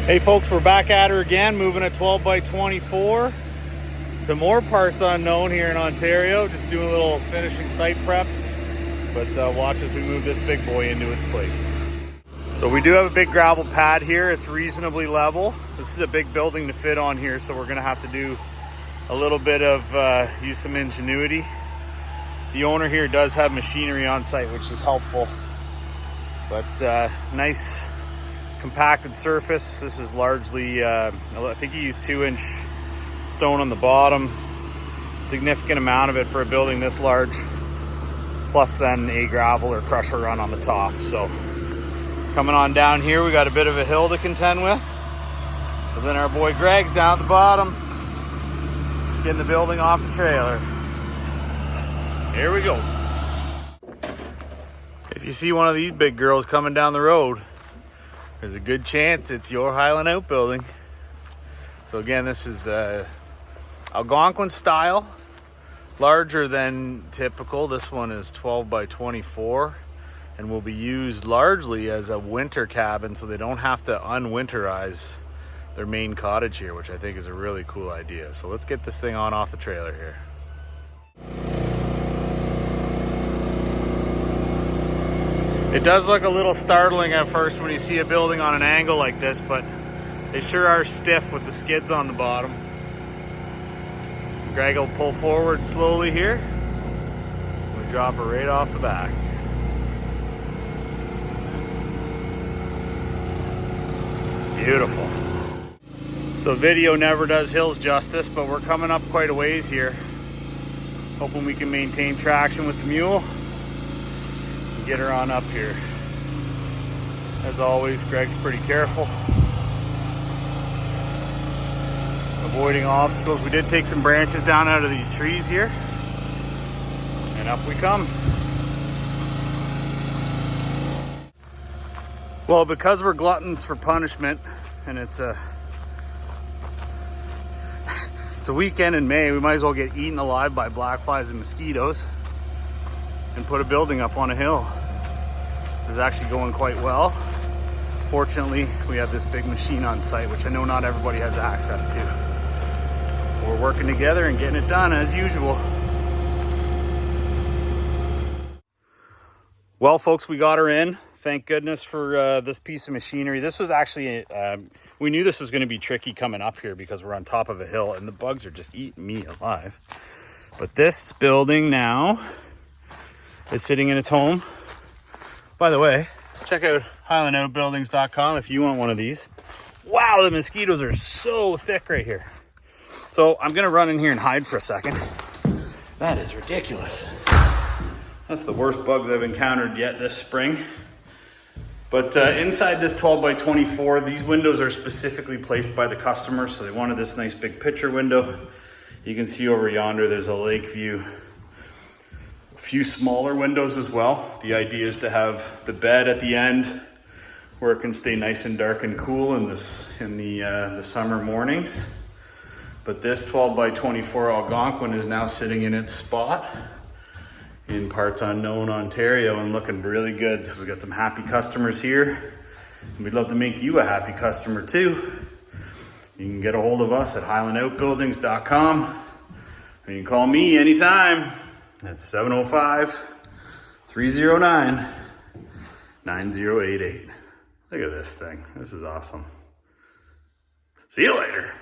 Hey folks, we're back at her again, moving a 12 by 24. Some more parts unknown here in Ontario, just doing a little finishing site prep. But watch as we move this big boy into its place. So we do have a big gravel pad here. It's reasonably level. This is a big building to fit on here, so we're gonna have to do a little bit of, use some ingenuity. The owner here does have machinery on site, which is helpful. But nice compacted surface. This is largely, I think he used 2-inch stone on the bottom. Significant amount of it for a building this large. Plus then a gravel or crusher run on the top. So coming on down here, we got a bit of a hill to contend with. But then our boy Greg's down at the bottom, getting the building off the trailer. Here we go. If you see one of these big girls coming down the road, there's a good chance it's your Highland Outbuilding. So again, this is Algonquin style, larger than typical. This one is 12 by 24 and will be used largely as a winter cabin, so they don't have to unwinterize their main cottage here, which I think is a really cool idea. So let's get this thing on off the trailer here. It does look a little startling at first when you see a building on an angle like this, but they sure are stiff with the skids on the bottom. Greg will pull forward slowly here. We drop her right off the back. Beautiful. So video never does hills justice, but we're coming up quite a ways here. Hoping we can maintain traction with the mule. Get her on up here. As always, Greg's pretty careful, avoiding obstacles. We did take some branches down out of these trees here, and up we come. Well, because we're gluttons for punishment, and it's a weekend in May, we might as well get eaten alive by black flies and mosquitoes and put a building up on a hill. This is actually going quite well. Fortunately, we have this big machine on site, which I know not everybody has access to. We're working together and getting it done as usual. Well, folks, we got her in. Thank goodness for this piece of machinery. This was actually, we knew this was going to be tricky coming up here because we're on top of a hill and the bugs are just eating me alive. But this building now is sitting in its home. By the way, check out HighlandOutbuildings.com if you want one of these. Wow, the mosquitoes are so thick right here. So I'm gonna run in here and hide for a second. That is ridiculous. That's the worst bugs I've encountered yet this spring. But inside this 12 by 24, these windows are specifically placed by the customer. So they wanted this nice big picture window. You can see over yonder, there's a lake view. A few smaller windows as well. The idea is to have the bed at the end where it can stay nice and dark and cool in the summer mornings. But this 12 by 24 Algonquin is now sitting in its spot in parts unknown Ontario and looking really good. So we got some happy customers here. And we'd love to make you a happy customer too. You can get a hold of us at HighlandOutbuildings.com. And you can call me anytime. That's 705-309-9088. Look at this thing. This is awesome. See you later.